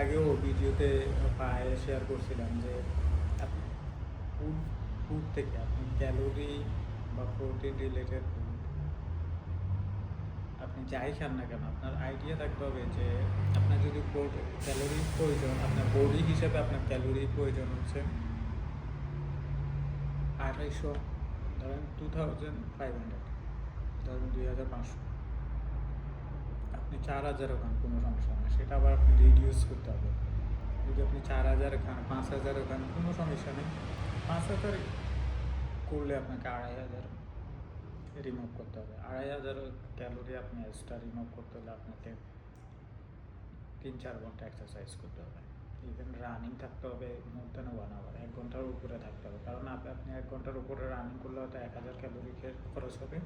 আগেও ভিডিওতে পায়ে শেয়ার করছিলাম যে আপনি ফুড ফুড থেকে আপনি ক্যালোরি বা প্রোটিন রিলেটেড ফুড আপনি যাই খান না কেন আপনার আইডিয়া থাকতে হবে যে আপনার যদি ক্যালোরি প্রয়োজন, আপনার বডি হিসেবে আপনার ক্যালোরি প্রয়োজন হচ্ছে 250, ধরেন 2500, ধরেন 2500, আপনি 4000 খান কোনো সমস্যা নেই, সেটা আবার আপনি রিডিউস করতে হবে। যদি আপনি 4000 খান, 5000 খান, কোনো সমস্যা নেই। 5000 করলে আপনাকে 2500 রিমুভ করতে হবে। 2500 ক্যালোরি আপনি এক্সট্রা রিমুভ করতে হলে আপনাকে 3-4 ঘন্টা এক্সারসাইজ করতে হবে। ইভেন রানিং থাকতে হবে মোর দেন 1 আওয়ার, 1 ঘন্টার উপরে থাকতে হবে। কারণ আপনি 1 ঘন্টার উপরে রানিং করলে হয়তো 1000 ক্যালোরি খরচ হবে।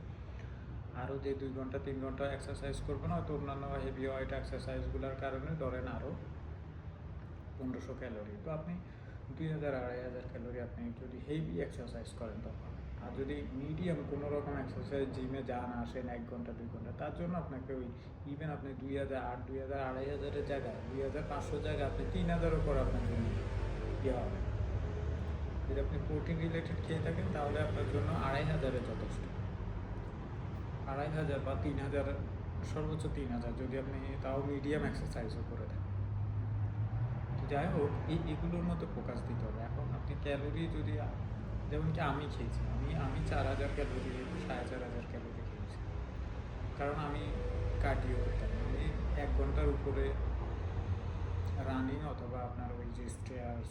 আরও যে 2 ঘন্টা 3 ঘন্টা এক্সারসাইজ করবেন, হয়তো অন্যান্য হেভি ওয়েট এক্সারসাইজগুলোর কারণে ধরেন আরও 1500 ক্যালোরি। তো আপনি 2000-2500 ক্যালোরি আপনি যদি হেভি এক্সারসাইজ করেন তখন। আর যদি মিডিয়াম কোনো রকম এক্সারসাইজ জিমে যান, আসেন 1 ঘন্টা 2 ঘন্টা, তার জন্য আপনাকে ওই ইভেন আপনি 2000-2500-2500-এর জায়গায় 2500 জায়গায় আপনি 3000ও করে আপনার জন্য ইয়ে হবে। যদি আপনি প্রোটিন রিলেটেড খেয়ে থাকেন তাহলে আপনার জন্য 2500 যথেষ্ট। 2500 বা 3000, সর্বোচ্চ 3000 যদি আপনি তাও মিডিয়াম এক্সারসাইজও করে থাকেন। তো যাই হোক, এগুলোর মধ্যে ফোকাস দিতে হবে। এখন আপনি ক্যালোরি যদি, যেমন কি আমি খেয়েছি, আমি 4000 ক্যালোরি, 4500 ক্যালোরি খেয়েছি, কারণ আমি কার্ডিও করতাম। আমি 1 ঘন্টার উপরে রানিং অথবা আপনার ওই যে স্টেয়ার্স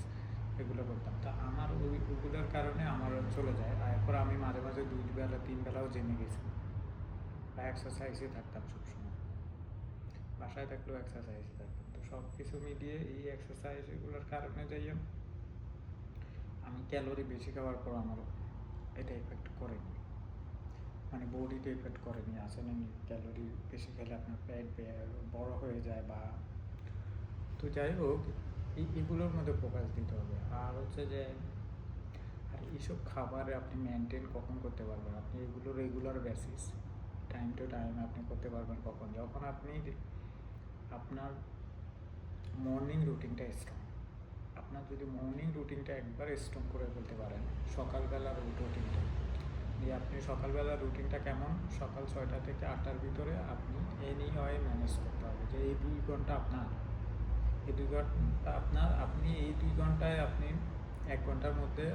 এগুলো করতাম। তা আমার ওইগুলোর কারণে আমার চলে যায়। আর এরপর আমি মাঝে মাঝে 2 বেলা 3 বেলাও জেনে গেছি, বা এক্সারসাইজে থাকতাম সবসময়, বাসায় থাকলেও এক্সারসাইজে থাকতাম। তো সব কিছু মিলিয়ে এই এক্সারসাইজ এগুলোর কারণে যাই আমি ক্যালোরি বেশি খাওয়ার পর আমার এটা এফেক্ট করেনি, মানে বডিতে এফেক্ট করেনি। আসলে ক্যালোরি বেশি খেলে আপনার পেট বড় হয়ে যায় বা, তো যাই হোক, এগুলোর মধ্যে ফোকাস দিতে হবে। আর হচ্ছে যে, আর এইসব খাবারে আপনি মেনটেন কখন করতে পারবেন, আপনি এগুলো regular basis time to time আপনি করতে পারবেন কখন, যখন আপনি আপনার মর্নিং রুটিনটা স্ট্রং। আপনার যদি মর্নিং রুটিনটা একবার স্ট্রং করে ফেলতে পারেন, সকালবেলার রুটিনটা দিয়ে, আপনি সকালবেলার রুটিনটা কেমন, সকাল 6টা থেকে 8টার ভিতরে আপনি এনি হয় ম্যানেজ করতে হবে যে এই 2 ঘন্টা আপনার, এই 2 ঘন্টা আপনার, আপনি এই 2 ঘন্টায় আপনি 1 ঘন্টার মধ্যে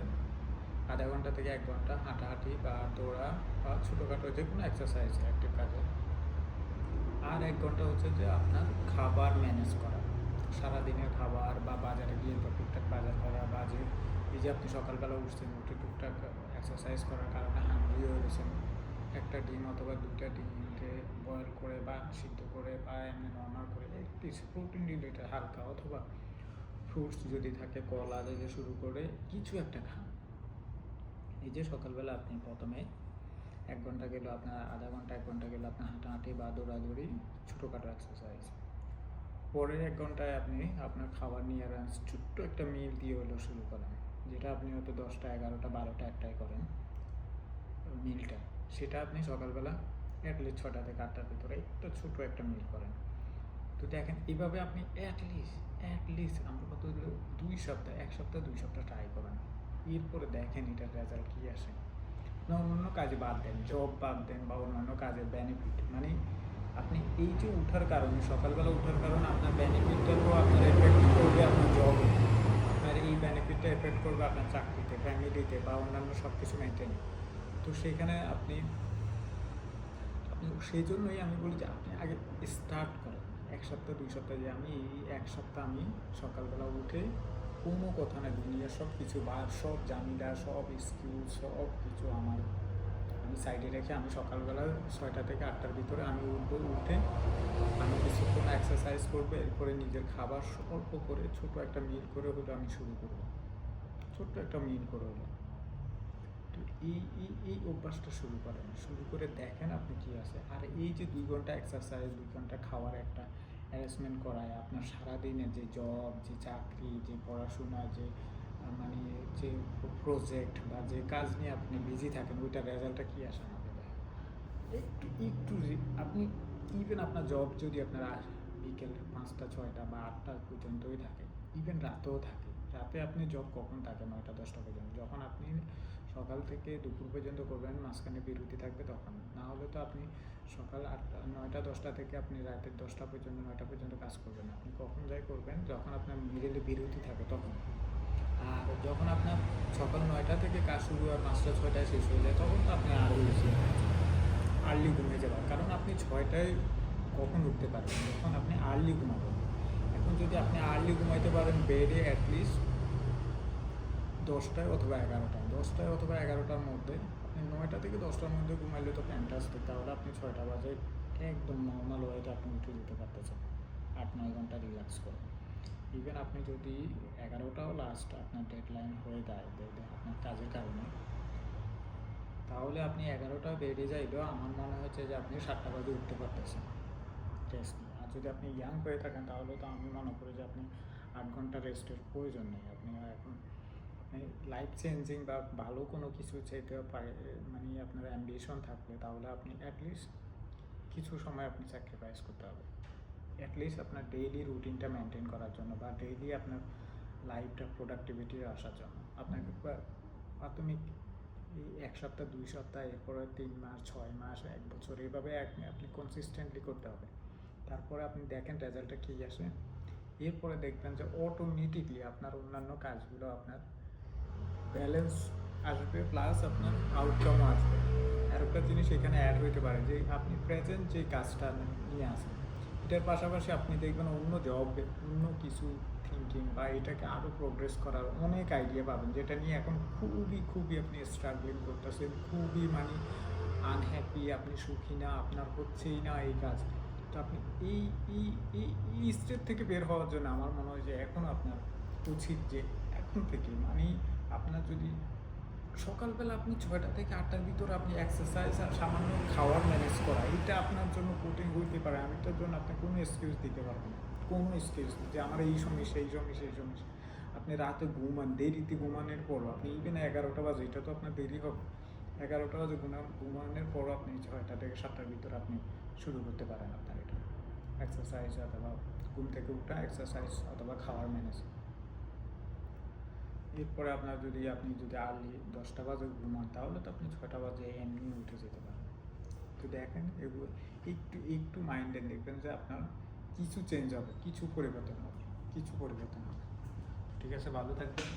আধা ঘন্টা থেকে 1 ঘন্টা হাঁটাহাঁটি বা দৌড়া বা ছোটোখাটো যে কোনো এক্সারসাইজ অ্যাক্টিভ কাজে, আর 1 ঘন্টা হচ্ছে যে আপনার খাবার ম্যানেজ করা, সারাদিনের খাবার বা বাজারে গিয়ে টুকটাক বাজার করা, বা যে এই যে আপনি সকালবেলা উঠছেন, উঠে টুকটাক এক্সারসাইজ করার কারণে হাঙ্গরি হয়ে গেছেন, একটা ডিম অথবা 2টা ডিমকে বয়েল করে বা সিদ্ধ করে বা এমনি নর্মাল করে কিছু প্রোটিন রিলেটেড হালকা, অথবা ফ্রুটস যদি থাকে, কলা থেকে শুরু করে কিছু একটা খান। এই যে সকালবেলা আপনি প্রথমে 1 ঘন্টা গেল আপনার, আধা ঘন্টা 1 ঘন্টা গেল আপনার হাঁটাহাঁটি বা দৌড়াদৌড়ি, ছোটোখাটো এক্সারসাইজ। পরের 1 ঘন্টায় আপনি আপনার খাবার নিয়ে ছোট্ট একটা মিল দিয়ে হলেও শুরু করেন, যেটা আপনি হয়তো 10টা 11টা 12টা 1টায় করেন মিলটা, সেটা আপনি সকালবেলা অ্যাটলিস্ট 6টা থেকে 8টার ভিতরে একটা ছোটো একটা মিল করেন। তো দেখেন এইভাবে আপনি অ্যাটলিস্ট আমরা কত হলো 2 সপ্তাহ, 1 সপ্তাহ 2 সপ্তাহ ট্রাই করেন, এরপরে দেখেন এটার রেজাল্ট কী আসে। অন্যান্য কাজে বাদ দেন, জব বাদ দেন বা অন্যান্য কাজের বেনিফিট, মানে আপনি এই যে উঠার কারণে, সকালবেলা উঠার কারণে আপনার বেনিফিটটাও আপনার এফেক্ট করবে আপনার জবে, আপনার এই বেনিফিটটা এফেক্ট করবে আপনার চাকরিতে, ফ্যামিলিতে বা অন্যান্য সব কিছু মেনটেনে। তো সেখানে আপনি আপনি সেই জন্যই আমি বলি যে আপনি আগে স্টার্ট করেন 1 সপ্তাহ 2 সপ্তাহ, যে আমি এই 1 সপ্তাহ আমি সকালবেলা উঠে কোনো কথা না, দুনিয়ার সব কিছু বা সব জামিলা সব স্কিল সব কিছু আমি সাইডে রেখে আমি সকালবেলা 6টা থেকে 8টার ভিতরে আমি উঠবো, উঠে আমি কিছুক্ষণ এক্সারসাইজ করবো, এরপরে নিজের খাবার অল্প করে ছোটো একটা মিল করে হলো আমি শুরু করবো, ছোট্ট একটা মিল করে হলো। তো এই অভ্যাসটা শুরু করে দেখেন আপনি কী আছে। আর এই যে 2 ঘন্টা এক্সারসাইজ, 2 ঘন্টা খাওয়ার একটা অ্যারেঞ্জমেন্ট করায়, আপনার সারাদিনের যে জব, যে চাকরি, যে পড়াশোনা, যে মানে যে প্রজেক্ট বা যে কাজ নিয়ে আপনি বিজি থাকেন, ওইটার রেজাল্টটা কী আসে আমাকে দেখেন। একটু আপনি ইভেন আপনার জব যদি আপনার বিকেল 5 5টা 6টা বা 8টা পর্যন্তই থাকে, ইভেন রাতেও থাকে। রাতে আপনি জব কখন থাকে 9টা 10টা পর্যন্ত, যখন আপনি সকাল থেকে দুপুর পর্যন্ত করবেন, মাঝখানে বিরতি থাকবে তখন। না হলে তো আপনি সকাল 8টা 9টা 10টা থেকে আপনি রাতের 10টা পর্যন্ত 9টা পর্যন্ত কাজ করবেন। আপনি কখন যাই করবেন, যখন আপনার মিডলে বিরতি থাকে তখন। আর যখন আপনার সকাল 9টা থেকে কাজ শুরু আর 5টা 6টায় শেষ হয়ে যায়, তখন তো আপনি আরও বেশি আর্লি ঘুমিয়ে যাবেন। কারণ আপনি 6টায় কখন উঠতে পারবেন, যখন আপনি আর্লি ঘুমাবেন। এখন যদি আপনি আর্লি ঘুমাইতে পারেন বেডে অ্যাটলিস্ট 10টায় অথবা 11টায়, 10টায় অথবা 11টার মধ্যে, আপনি 9টা থেকে 10টার মধ্যে ঘুমাইলে তো ফ্যান্টাস্টিক। তাহলে আপনি 6টা বাজে একদম নর্মাল ওয়েতে আপনি উঠে যেতে পারতেছেন 8-9 ঘন্টা রিল্যাক্স করে। ইভেন আপনি যদি 11টাও লাস্ট আপনার ডেডলাইন হয়ে যায় আপনার কাজের কারণে, তাহলে আপনি 11টা বেডে যাইলেও আমার মনে হচ্ছে যে আপনি 7টা বাজে উঠতে পারতেছেন রেস্ট নিয়ে। আর যদি আপনি ইয়াং হয়ে থাকেন, তাহলে তো আমি মনে করি যে আপনি 8 ঘন্টা রেস্টের প্রয়োজন নেই। আপনি এখন আপনি লাইফ চেঞ্জিং বা ভালো কোনো কিছু চাইতে পারে, মানে আপনার অ্যাম্বিশন থাকলে, তাহলে আপনি অ্যাটলিস্ট কিছু সময় আপনি স্যাক্রিফাইস করতে হবে। অ্যাটলিস্ট আপনার ডেইলি রুটিনটা মেনটেন করার জন্য বা ডেইলি আপনার লাইফটা প্রোডাক্টিভিটি আসার জন্য আপনাকে প্রাথমিক এই 1 সপ্তাহ 2 সপ্তাহ, এরপরে 3 মাস 6 মাস 1 বছর, এইভাবে আপনি কনসিস্টেন্টলি করতে হবে। তারপরে আপনি দেখেন রেজাল্টটা কী আসে। এরপরে দেখবেন যে অটোমেটিকলি আপনার অন্যান্য কাজগুলো আপনার ব্যালেন্স আসবে, প্লাস আপনার আউটকামও আসবে। আর একটা জিনিস এখানে অ্যাড হইতে পারে যে আপনি প্রেজেন্ট যে কাজটা নিয়ে আসেন, এটার পাশাপাশি আপনি দেখবেন অন্য জব, অন্য কিছু থিঙ্কিং বা এটাকে আরও প্রোগ্রেস করার অনেক আইডিয়া পাবেন, যেটা নিয়ে এখন খুবই আপনি স্ট্রাগলিং করতেছেন, খুবই মানে আনহ্যাপি, আপনি সুখী না, আপনার হচ্ছেই না এই কাজ। তো আপনি এই এই এই এই স্টেট থেকে বের হওয়ার জন্য আমার মনে হয় যে এখন আপনার উচিত যে এখন থেকে মানে আপনার যদি সকালবেলা আপনি 6টা থেকে 8টার ভিতরে আপনি এক্সারসাইজ আর সামান্য খাওয়ার ম্যানেজ করা, এটা আপনার জন্য কঠিন হইতে পারে। আমি এটার জন্য আপনি কোনো এক্সকিউজ দিতে পারবেন না, কোনো এক্সকিউজ যে আমার এই সমস্যা এই সমস্যা এই সমস্যা। আপনি রাতে ঘুমান, দেরিতে ঘুমানোর পরও আপনি ইভেন 11টা বাজে, এটা তো আপনার দেরি হবে, 11টা বাজে ঘুমানোর পরও আপনি 6টা থেকে 7টার ভিতরে আপনি শুরু করতে পারেন আপনার এটা এক্সারসাইজ, অথবা ঘুম থেকে উঠা এক্সারসাইজ অথবা খাওয়ার ম্যানেজ। এরপরে আপনার আপনি যদি আর্লি 10টা বাজে ঘুমান, তাহলে তো আপনি 6টা বাজে এমনি উঠে যেতে পারেন। তো দেখেন এগুলো একটু একটু মাইন্ডে দেখবেন যে আপনার কিছু চেঞ্জ হবে, কিছু পরিবর্তন হবে, কিছু পরিবর্তন হবে। ঠিক আছে, ভালো থাকবেন।